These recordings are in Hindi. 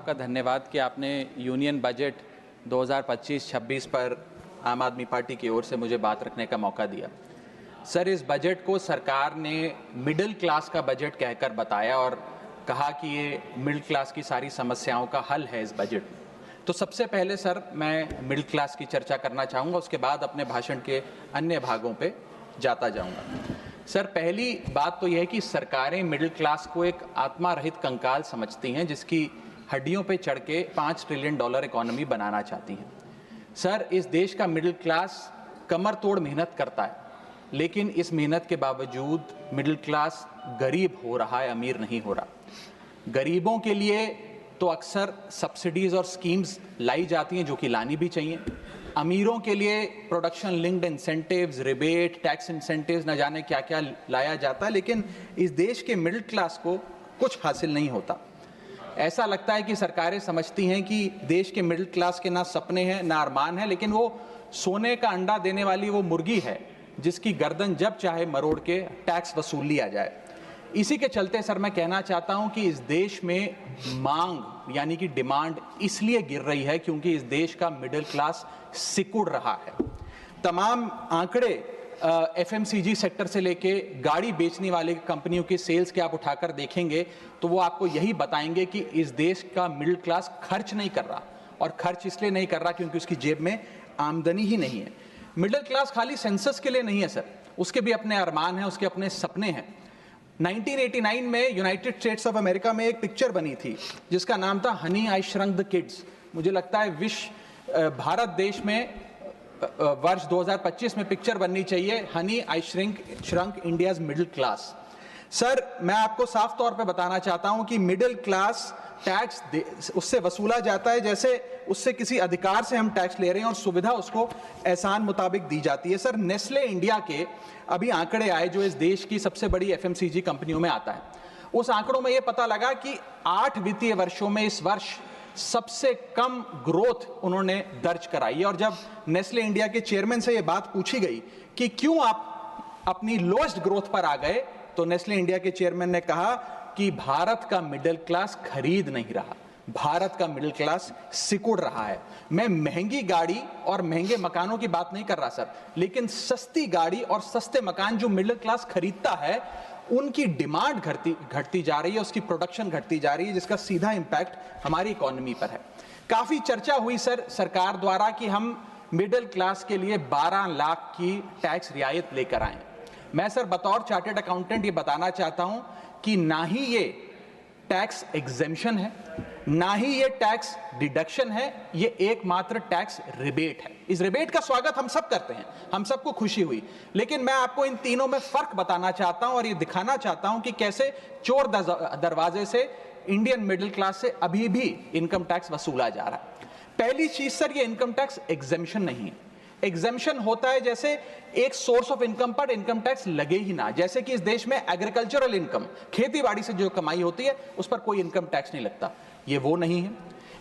आपका धन्यवाद कि आपने यूनियन बजट 2025-26 पर आम आदमी पार्टी की ओर से मुझे बात रखने का मौका दिया। सर, इस बजट को सरकार ने मिडिल क्लास का बजट कहकर बताया और कहा कि ये मिडिल क्लास की सारी समस्याओं का हल है इस बजट में। तो सबसे पहले सर मैं मिडिल क्लास की चर्चा करना चाहूँगा, उसके बाद अपने भाषण के अन्य भागों पे जाता जाऊँगा। सर, पहली बात तो यह है कि सरकारें मिडिल क्लास को एक आत्मा रहित कंकाल समझती हैं जिसकी हड्डियों पे चढ़ के $5 ट्रिलियन इकोनॉमी बनाना चाहती हैं। सर, इस देश का मिडिल क्लास कमर तोड़ मेहनत करता है, लेकिन इस मेहनत के बावजूद मिडिल क्लास गरीब हो रहा है, अमीर नहीं हो रहा। गरीबों के लिए तो अक्सर सब्सिडीज और स्कीम्स लाई जाती हैं जो कि लानी भी चाहिए। अमीरों के लिए production linked incentives, rebate, tax incentives, न जाने क्या क्या लाया जाता है, लेकिन इस देश के मिडिल क्लास को कुछ हासिल नहीं होता। ऐसा लगता है कि सरकारें समझती हैं कि देश के मिडिल क्लास के ना सपने हैं ना अरमान है, लेकिन वो सोने का अंडा देने वाली वो मुर्गी है जिसकी गर्दन जब चाहे मरोड़ के टैक्स वसूल लिया जाए। इसी के चलते सर मैं कहना चाहता हूं कि इस देश में मांग यानी कि डिमांड इसलिए गिर रही है क्योंकि इस देश का मिडिल क्लास सिकुड़ रहा है। तमाम आंकड़े एफएमसीजी सेक्टर से लेके गाड़ी बेचने वाले कंपनियों की सेल्स के आप उठाकर देखेंगे तो वो आपको यही बताएंगे कि इस देश का मिडिल क्लास खर्च नहीं कर रहा, और खर्च इसलिए नहीं कर रहा क्योंकि उसकी जेब में आमदनी ही नहीं है। मिडिल क्लास खाली सेंसस के लिए नहीं है सर, उसके भी अपने अरमान हैं, उसके अपने सपने हैं। 1989 में यूनाइटेड स्टेट्स ऑफ अमेरिका में एक पिक्चर बनी थी जिसका नाम था Honey I shrunk the kids. मुझे लगता है भारत देश में वर्ष 2025 में पिक्चर बननी चाहिए honey I shrunk India's middle class. Sir, मैं आपको साफ तौर पे बताना चाहता हूं कि मिडिल क्लास टैक्स उससे वसूला जाता है जैसे उससे किसी अधिकार से हम टैक्स ले रहे हैं और सुविधा उसको एहसान मुताबिक दी जाती है। सर, नेस्ले इंडिया के अभी आंकड़े आए जो इस देश की सबसे बड़ी एफएमसीजी कंपनियों में आता है। उस आंकड़ों में यह पता लगा कि 8 वित्तीय वर्षों में इस वर्ष सबसे कम ग्रोथ उन्होंने दर्ज कराई। और जब नेस्ले इंडिया के चेयरमैन से यह बात पूछी गई कि क्यों आप अपनी लोएस्ट ग्रोथ पर आ गए, तो नेस्ले इंडिया के चेयरमैन ने कहा कि भारत का मिडिल क्लास खरीद नहीं रहा, भारत का मिडिल क्लास सिकुड़ रहा है। मैं महंगी गाड़ी और महंगे मकानों की बात नहीं कर रहा सर, लेकिन सस्ती गाड़ी और सस्ते मकान जो मिडिल क्लास खरीदता है उनकी डिमांड घटती जा रही है, उसकी प्रोडक्शन घटती जा रही है, जिसका सीधा इंपैक्ट हमारी इकोनॉमी पर है। काफी चर्चा हुई सर सरकार द्वारा कि हम मिडिल क्लास के लिए 12 लाख की टैक्स रियायत लेकर आए। मैं सर बतौर चार्टर्ड अकाउंटेंट ये बताना चाहता हूं कि ना ही ये टैक्स एग्जेम्पशन है, ना ही ये टैक्स डिडक्शन है, ये एकमात्र टैक्स रिबेट है। इस रिबेट का स्वागत हम सब करते हैं, हम सबको खुशी हुई, लेकिन मैं आपको इन तीनों में फर्क बताना चाहता हूं और ये दिखाना चाहता हूं कि कैसे चोर दरवाजे से इंडियन मिडिल क्लास से अभी भी इनकम टैक्स वसूला जा रहा है। पहली चीज सर, ये इनकम टैक्स एग्जेम्पशन नहीं है। एग्जेम्पशन होता है जैसे एक सोर्स ऑफ इनकम पर इनकम टैक्स लगे ही ना, जैसे कि इस देश में एग्रीकल्चरल इनकम, खेती बाड़ी से जो कमाई होती है उस पर कोई इनकम टैक्स नहीं लगता। ये वो नहीं है।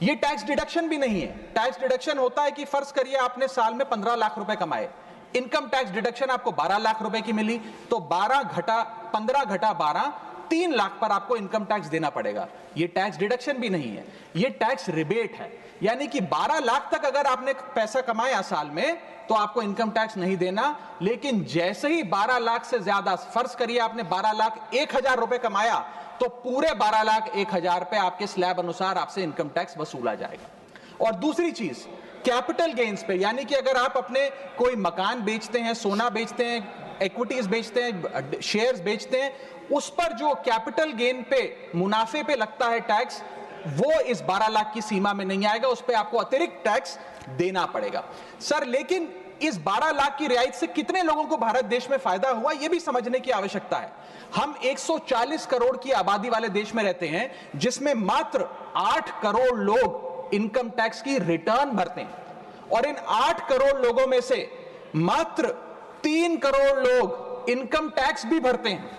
ये टैक्स डिडक्शन भी नहीं है। टैक्स डिडक्शन होता है कि फर्ज करिए आपने साल में 15 लाख रुपए कमाए, इनकम टैक्स डिडक्शन आपको 12 लाख रुपए की मिली, तो 15 घटा 12 3 लाख पर आपको इनकम टैक्स देना पड़ेगा। ये टैक्स डिडक्शन भी नहीं है, ये टैक्स रिबेट है। यानी कि 12 लाख तक अगर आपने पैसा कमाया साल में तो आपको इनकम टैक्स नहीं देना, लेकिन जैसे ही 12 लाख से ज्यादा, फर्ज करिए आपने 12 लाख 1,000 रुपए कमाया, तो पूरे 12 लाख 1,000 पे आपके स्लैब अनुसार आपसे इनकम टैक्स वसूला जाएगा। और दूसरी चीज, कैपिटल गेन्स पे, यानी कि अगर आप अपने कोई मकान बेचते हैं, सोना बेचते हैं, इक्विटीज बेचते हैं, शेयर्स बेचते हैं, उस पर जो कैपिटल गेन पे, मुनाफे पे लगता है टैक्स, वो इस 12 लाख की सीमा में नहीं आएगा, उस पे आपको अतिरिक्त टैक्स देना पड़ेगा। सर, लेकिन इस 12 लाख की रियायत से कितने लोगों को भारत देश में फायदा हुआ, यह भी समझने की आवश्यकता है। हम 140 करोड़ की आबादी वाले देश में रहते हैं, जिसमें मात्र 8 करोड़ लोग इनकम टैक्स की रिटर्न भरते हैं, और इन 8 करोड़ लोगों में से मात्र 3 करोड़ लोग इनकम टैक्स भी भरते हैं।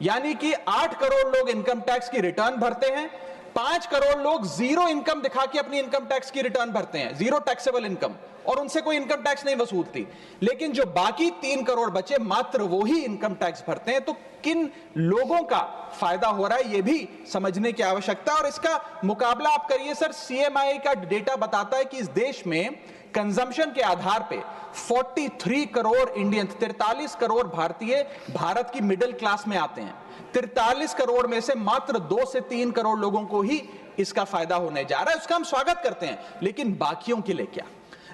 यानी कि 8 करोड़ लोग इनकम टैक्स की रिटर्न भरते हैं, 5 करोड़ लोग जीरो इनकम दिखा के अपनी इनकम टैक्स की रिटर्न भरते हैं, जीरो टैक्सेबल इनकम, और उनसे कोई इनकम टैक्स नहीं वसूलती। लेकिन जो बाकी 3 करोड़ बचे, मात्र वो ही इनकम टैक्स भरते हैं। तो किन लोगों का फायदा हो रहा है, ये भी समझने की आवश्यकता है। और इसका मुकाबला आप करिए सर, सीएमआई का डेटा बताता है कि इस देश में कंजम्पशन के आधार पे 43 करोड़ इंडियन, 43 करोड़ भारतीय भारत की मिडिल क्लास में आते हैं। 43 करोड़ में से मात्र 2 से 3 करोड़ लोगों को ही इसका फायदा होने जा रहा है। उसका हम स्वागत करते हैं, लेकिन बाकियों के लिए क्या?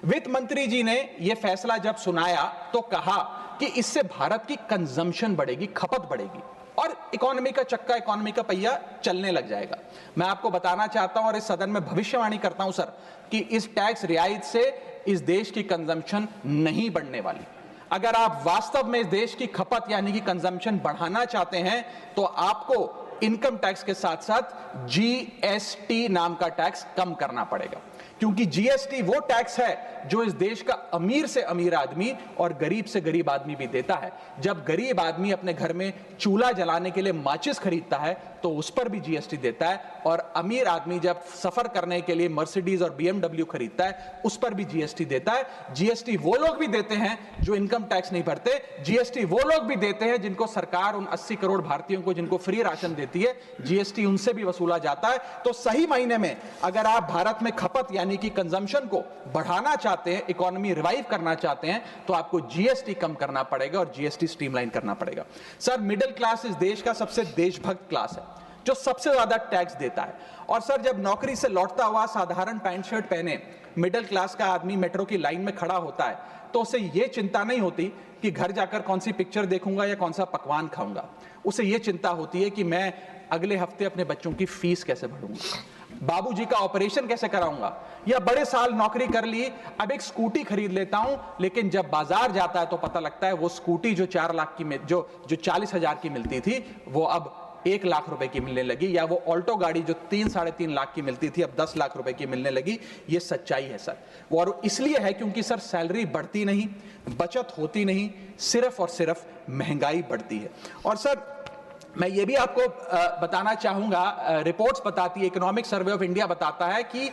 वित्त मंत्री जी ने यह फैसला जब सुनाया तो कहा कि इससे भारत की कंजम्पशन बढ़ेगी, खपत बढ़ेगी और इकोनॉमी का चक्का, इकोनॉमी का पहिया चलने लग जाएगा। मैं आपको बताना चाहता हूं और इस सदन में भविष्यवाणी करता हूं सर, कि इस टैक्स रियायत से इस देश की कंजम्पशन नहीं बढ़ने वाली। अगर आप वास्तव में इस देश की खपत यानी कि कंजम्पशन बढ़ाना चाहते हैं तो आपको इनकम टैक्स के साथ साथ जीएसटी नाम का टैक्स कम करना पड़ेगा, क्योंकि जीएसटी वो टैक्स है जो इस देश का अमीर से अमीर आदमी और गरीब से गरीब आदमी भी देता है। जब गरीब आदमी अपने घर में चूल्हा जलाने के लिए माचिस खरीदता है तो उस पर भी जीएसटी देता है, और अमीर आदमी जब सफर करने के लिए मर्सिडीज और बीएमडब्ल्यू खरीदता है उस पर भी जीएसटी देता है। जीएसटी वो लोग भी देते हैं जो इनकम टैक्स नहीं भरते, जीएसटी वो लोग भी देते हैं जिनको सरकार, उन 80 करोड़ भारतीयों को जिनको फ्री राशन देती है, जीएसटी उनसे भी वसूला जाता है। तो सही मायने में अगर आप भारत में खपत यानी कि कंजम्पशन को बढ़ाना चाहते हैं, इकोनॉमी रिवाइव करना चाहते हैं, तो आपको जीएसटी कम करना पड़ेगा और जीएसटी स्ट्रीमलाइन करना पड़ेगा। सर, मिडिल क्लास इस देश का सबसे देशभक्त क्लास है जो सबसे ज्यादा टैक्स देता है। और सर, जब नौकरी से लौटता हुआ साधारण पैंट शर्ट पहने मिडिल क्लास का आदमी मेट्रो की लाइन में खड़ा होता है तो उसे यह चिंता नहीं होती कि घर जाकर कौन सी पिक्चर देखूंगा या कौन सा पकवान खाऊंगा। उसे यह चिंता होती है कि मैं अगले हफ्ते अपने बच्चों की फीस कैसे भरूंगा, बाबूजी का ऑपरेशन कैसे कराऊंगा, या बड़े साल नौकरी कर ली, अब एक स्कूटी खरीद लेता हूं। लेकिन जब बाजार जाता है तो पता लगता है वो स्कूटी जो 4 लाख की जो 40,000 की मिलती थी वो अब 1 लाख रुपए की मिलने लगी, या वो ऑल्टो गाड़ी जो 3-3.5 लाख की मिलती थी अब 10 लाख रुपए की मिलने लगी। ये सच्चाई है सर, और इसलिए है क्योंकि सर सैलरी बढ़ती नहीं, बचत होती नहीं, सिर्फ और सिर्फ महंगाई बढ़ती है। और सर, मैं ये भी आपको बताना चाहूंगा, रिपोर्ट्स बताती है, इकोनॉमिक सर्वे ऑफ इंडिया बताता है कि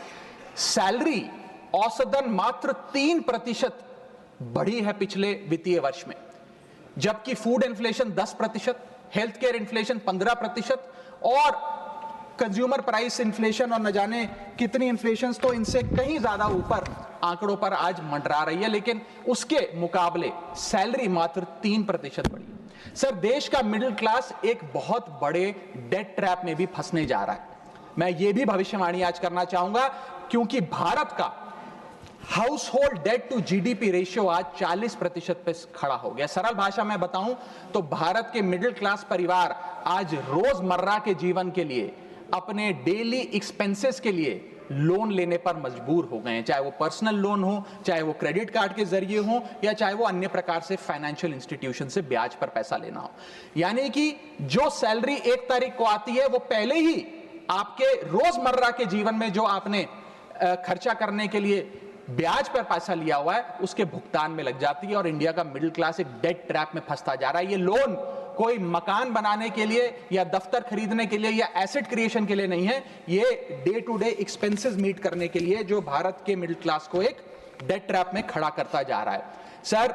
सैलरी औसतन मात्र 3% बढ़ी है पिछले वित्तीय वर्ष में, जबकि food inflation 10%, health care inflation 15% और कंज्यूमर प्राइस इन्फ्लेशन और न जाने कितनी इन्फ्लेशन तो इनसे कहीं ज्यादा ऊपर आंकड़ों पर आज मंडरा रही है। लेकिन उसके मुकाबले सैलरी मात्र 3% बढ़ी। सर, देश का मिडिल क्लास एक बहुत बड़े डेट ट्रैप में भी फंसने जा रहा है। मैं ये भी भविष्यवाणी आज करना चाहूंगा, क्योंकि भारत का household debt to GDP ratio आज 40% पे खड़ा हो गया। सरल भाषा में बताऊं तो भारत के मिडिल क्लास परिवार आज रोजमर्रा के जीवन के लिए, अपने डेली एक्सपेंसेस के लिए लोन लेने पर मजबूर हो गए हैं, चाहे वो पर्सनल लोन हो, चाहे वो क्रेडिट कार्ड के जरिए हो, या चाहे वो अन्य प्रकार से फाइनेंशियल इंस्टीट्यूशन से ब्याज पर पैसा लेना हो। यानी कि जो सैलरी 1 तारीख को आती है वो पहले ही आपके रोजमर्रा के जीवन में जो आपने खर्चा करने के लिए ब्याज पर पैसा लिया हुआ है उसके भुगतान में लग जाती है, और इंडिया का मिडिल क्लास एक डेट ट्रैप में फंसता जा रहा है। ये लोन कोई मकान बनाने के लिए या दफ्तर खरीदने के लिए या एसेट क्रिएशन के लिए नहीं है, ये day to day expenses meet करने के लिए, जो भारत के मिडिल क्लास को एक डेट ट्रैप में खड़ा करता जा रहा है। सर,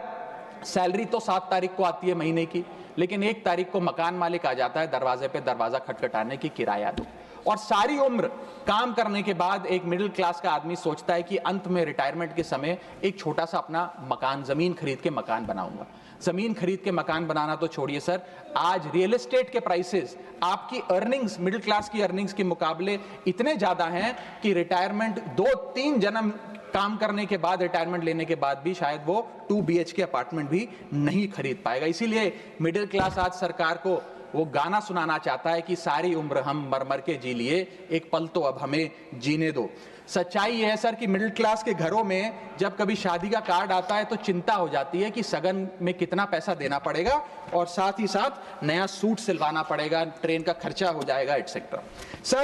सैलरी तो 7 तारीख को आती है महीने की, लेकिन 1 तारीख को मकान मालिक आ जाता है दरवाजे पे दरवाजा खटखटाने की किराया दो। और सारी उम्र काम करने के बाद एक मिडिल क्लास का आदमी सोचता है कि अंत में रिटायरमेंट के समय एक छोटा सा अपना मकान, जमीन खरीद के मकान बनाऊंगा। जमीन खरीद के मकान बनाना तो छोड़िए सर, आज रियल एस्टेट के प्राइसेस, आपकी अर्निंग्स, मिडिल क्लास की अर्निंग्स के मुकाबले इतने ज्यादा हैं कि रिटायरमेंट 2-3 जन्म काम करने के बाद, रिटायरमेंट लेने के बाद भी शायद वो 2 BHK अपार्टमेंट भी नहीं खरीद पाएगा। इसीलिए मिडिल क्लास आज सरकार को वो गाना सुनाना चाहता है कि सारी उम्र हम मर मर के जी लिए, एक पल तो अब हमें जीने दो। सच्चाई यह है सर कि मिडिल क्लास के घरों में जब कभी शादी का कार्ड आता है तो चिंता हो जाती है कि सगन में कितना पैसा देना पड़ेगा, और साथ ही साथ नया सूट सिलवाना पड़ेगा, ट्रेन का खर्चा हो जाएगा, एटसेट्रा। सर